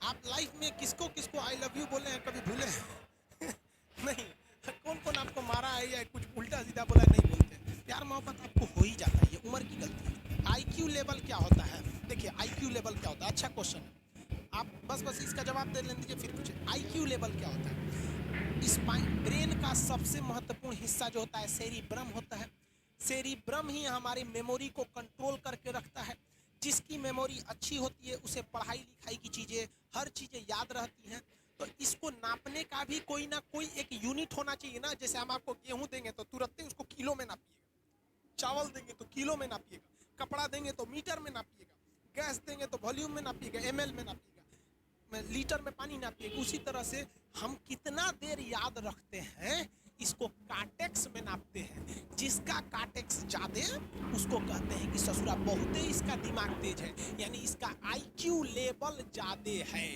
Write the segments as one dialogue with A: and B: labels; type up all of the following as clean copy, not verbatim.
A: आप लाइफ में किसको किसको आई लव यू बोले हैं, कभी भूले हैं? नहीं। कौन कौन आपको मारा है या कुछ उल्टा सीधा बोला है, नहीं बोलते। प्यार मोहब्बत आपको हो ही जाता है, ये उम्र की गलती है। आईक्यू लेवल क्या होता है? देखिए आईक्यू लेवल क्या होता है, अच्छा क्वेश्चन है। आप बस इसका जवाब दे लेंगे फिर पूछे आईक्यू लेवल क्या होता है। स्पाइन ब्रेन का सबसे महत्वपूर्ण हिस्सा जो होता है सेरिब्रम होता है। सेरिब्रम ही हमारी मेमोरी को कंट्रोल करके रखता है। जिसकी मेमोरी अच्छी होती है उसे पढ़ाई लिखाई की चीज़ें, हर चीज़ें याद रहती हैं। तो इसको नापने का भी कोई ना कोई एक यूनिट होना चाहिए ना। जैसे हम आपको गेहूं देंगे तो तुरंत ही उसको किलो में नापिएगा, चावल देंगे तो किलो में नापिएगा, कपड़ा देंगे तो मीटर में नापिएगा, गैस देंगे तो वॉल्यूम में नापिएगा, एमएल में नापिएगा, लीटर में पानी नापिएगा। उसी तरह से हम कितना देर याद रखते हैं इसको काटेक्स में नापते हैं। जिसका काटेक्स ज्यादा उसको कहते हैं कि ससुरा बहुत इसका दिमाग तेज है, यानी इसका आईक्यू लेवल ज्यादा है।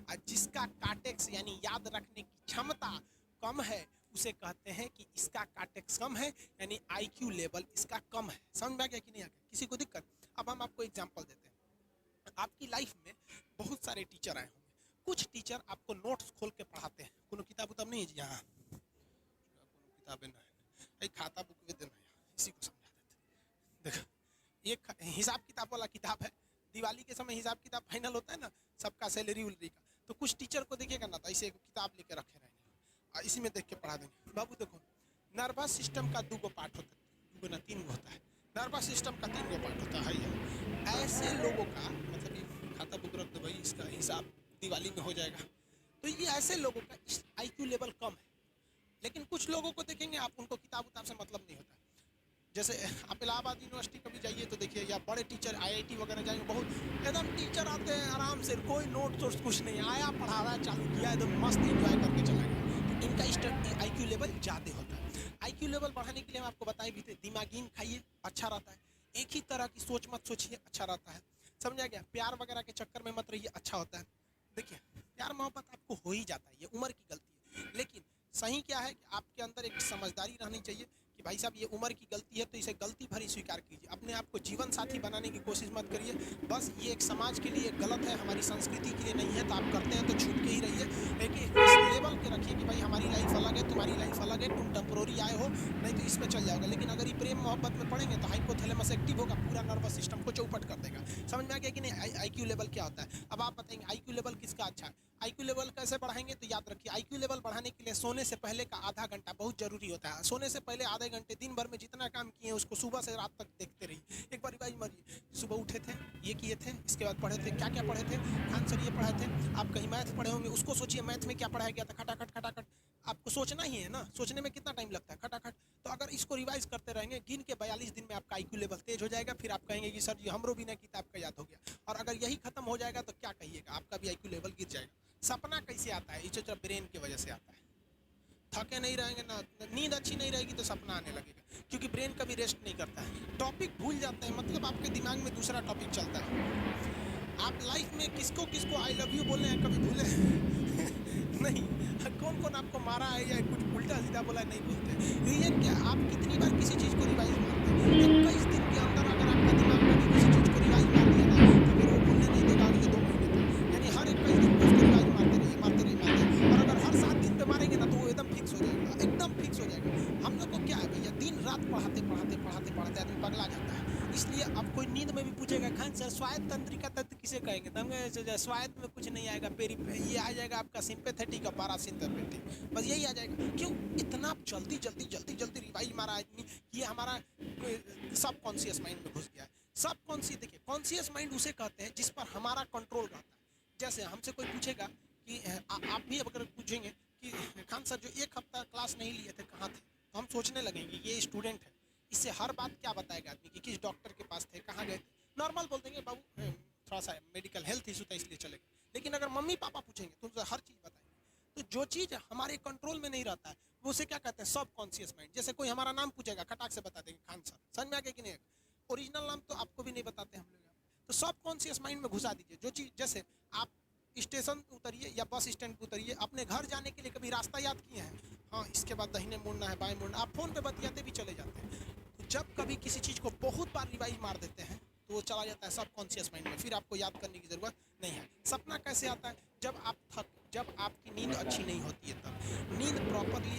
A: और जिसका काटेक्स यानी याद रखने की क्षमता कम है उसे कहते हैं कि इसका काटेक्स कम है, यानी आईक्यू लेवल इसका कम है। समझ में आ गया कि नहीं आ गया? किसी को दिक्कत? अब हम आपको एग्जांपल देते हैं। आपकी लाइफ में बहुत सारे टीचर आए होंगे। कुछ टीचर आपको नोट्स खोल के पढ़ाते हैं। कोनो किताब उताब नहीं है जी? हाँ, कोनो किताबें नहीं, खाता बुक भी देना है, इसी को समझा देते। देखो एक हिसाब किताब वाला किताब है। दिवाली के समय हिसाब किताब फाइनल होता है ना, सबका सैलरी उलरी का। तो कुछ टीचर को देखिएगा ना तो ऐसे एक किताब लेके रखे रहेंगे और इसी में देख के पढ़ा देंगे। बाबू देखो, नर्वस सिस्टम का 2 पार्ट होता है, 2 ना 3 होता है। नर्वस सिस्टम का 3 पार्ट होता है। ऐसे लोगों का मतलब ये खाता बुक रख दो भाई, इसका हिसाब दिवाली में हो जाएगा। तो ये ऐसे लोगों का आईक्यू लेवल कम है। लेकिन कुछ लोगों को देखेंगे आप, उनको किताब उताब से मतलब नहीं होता। जैसे आप इलाहाबाद यूनिवर्सिटी कभी जाइए तो देखिए, या बड़े टीचर आईआईटी वगैरह जाएंगे, बहुत एकदम टीचर आते हैं आराम से, कोई नोट तो कुछ नहीं, आया पढ़ा रहा है, चालू किया, एकदम मस्त एंजॉय करके चला गया। तो इनका आईक्यू लेवल ज़्यादा होता है। आईक्यू लेवल बढ़ाने के लिए हम आपको बताए भी थे, दिमागीन खाइए, अच्छा रहता है। एक ही तरह की सोच मत सोचिए, अच्छा रहता है। समझा गया? प्यार वगैरह के चक्कर में मत रहिए, अच्छा होता है। देखिए प्यार मोहब्बत आपको हो ही जाता है, ये उम्र की गलती है। लेकिन सही क्या है कि आपके अंदर एक समझदारी रहनी चाहिए कि भाई साहब ये उम्र की गलती है, तो इसे गलती भरी स्वीकार कीजिए। अपने आप को जीवन साथी बनाने की कोशिश मत करिए। बस ये एक समाज के लिए गलत है, हमारी संस्कृति के लिए नहीं है, तो आप करते हैं तो छूट के ही रहिए। लेकिन इस लेवल के रखिए कि भाई हमारी लाइफ अलग है, तुम्हारी लाइफ अलग है, तुम टेम्पोररी आए हो, नहीं तो इसमें चल जाओगे। लेकिन अगर ये प्रेम मोहब्बत में पड़ेंगे तो हाइपोथैलेमस एक्टिव होगा, पूरा नर्वस सिस्टम को चौपट कर देगा। समझ में आ गया कि नहीं आईक्यू लेवल क्या होता है? अब आप बताएंगे आईक्यू लेवल किसका अच्छा है। आईक्यू लेवल कैसे बढ़ाएंगे? तो याद रखिए, आईक्यू लेवल बढ़ाने के लिए सोने से पहले का आधा घंटा बहुत जरूरी होता है। सोने से पहले आधे घंटे दिन भर में जितना काम किए उसको सुबह से रात तक देखते रहिए। एक बार रिवाइज मारिए, सुबह उठे थे, ये किए थे, इसके बाद पढ़े थे, क्या क्या पढ़े थे, खान सर ये पढ़ाए थे। आप कहीं मैथ पढ़े होंगे, उसको सोचिए मैथ में क्या पढ़ाया गया था, खटाखट खटाखट। आपको सोचना ही है ना, सोचने में कितना टाइम लगता है, खटाखट। तो अगर इसको रिवाइज करते रहेंगे, गिन के 42 दिन में आपका आईक्यू लेवल तेज हो जाएगा। फिर आप कहेंगे कि सर जी हमरो बिना किताब का याद हो गया। और अगर यही खत्म हो जाएगा तो क्या कहिएगा, आपका भी आईक्यू लेवल गिर जाएगा। सपना कैसे आता है? ये ब्रेन की वजह से आता है। थके नहीं रहेंगे ना, नींद अच्छी नहीं रहेगी तो सपना आने लगेगा, क्योंकि ब्रेन कभी रेस्ट नहीं करता है। टॉपिक भूल जाते हैं, मतलब आपके दिमाग में दूसरा टॉपिक चलता है। आप लाइफ में किसको किसको आई लव यू बोले हैं, कभी भूले हैं? नहीं। कौन कौन आपको मारा है या कुछ उल्टा सीधा बोला है, नहीं बोलते। रीजन क्या? आप कितनी बार किसी चीज़ को रिवाइज मारते हैं? 21 दिन के अंदर अगर आपका दिमाग कभी किसी चीज़ को रिवाइज मार दिया ना, तो फिर वो भूलने नहीं देगा अगले 2 महीने तक। यानी हर 21 दिन को उसको रिवाइज मारते रहिए, मारते रहिए, मारते रहिए। और अगर हर 7 दिन पे मारेंगे ना तो वो एकदम फिक्स हो जाएगा, एकदम फिक्स हो जाएगा। हम लोग को क्या है भैया, दिन रात पढ़ाते पढ़ाते पढ़ाते पढ़ाते आदमी पगला जाता है। इसलिए अब कोई नींद में भी पूछेगा खान सर स्वायत्त तंत्रिका तंत्र किसे कहेंगे, तो हम स्वायत्त में कुछ नहीं आएगा, पेरी ये आ जाएगा आपका सिंपैथेटिक और पैरासिम्पैथेटिक, बस यही आ जाएगा। क्यों इतना जल्दी जल्दी जल्दी जल्दी रिवाइज मारा आदमी? ये हमारा सब कॉन्शियस माइंड में घुस गया है। सब कॉन्शियस, देखिए कॉन्शियस माइंड उसे कहते हैं जिस पर हमारा कंट्रोल रहता है। जैसे हमसे कोई पूछेगा कि आप भी अगर पूछेंगे कि खान सर जो 1 हफ्ता क्लास नहीं लिए थे कहाँ थे, तो हम सोचने लगेंगे ये स्टूडेंट है, इससे हर बात क्या बताएगा आदमी कि किस डॉक्टर के पास थे, कहाँ गए थे। नॉर्मल बोल देंगे बाबू थोड़ा सा मेडिकल हेल्थ इशू था इसलिए चले गए। लेकिन अगर मम्मी पापा पूछेंगे तो उनसे हर चीज़ बताएंगे। तो जो चीज़ हमारे कंट्रोल में नहीं रहता है वो उसे क्या कहते हैं, सब कॉन्शियस माइंड। जैसे कोई हमारा नाम पूछेगा, खटाक से बता देंगे खान सर, समझ में आ गया कि नहीं? ओरिजिनल नाम तो आपको भी नहीं बताते हम लोग यहाँ पे। तो सब कॉन्शियस माइंड में घुसा दीजिए जो चीज़। जैसे आप स्टेशन उतरिए या बस स्टैंड पर उतरिए, अपने घर जाने के लिए कभी रास्ता याद किए हैं? हाँ, इसके बाद दाहिने मुड़ना है, बाएं मुड़ना, आप फ़ोन पे बतियाते भी चले जाते हैं। तो जब कभी किसी चीज़ को बहुत बार रिवाइज मार देते हैं तो वो चला जाता है सबकॉन्शियस माइंड में, फिर आपको याद करने की ज़रूरत नहीं है। सपना कैसे आता है? जब आपकी नींद अच्छी नहीं होती है तब। नींद प्रॉपरली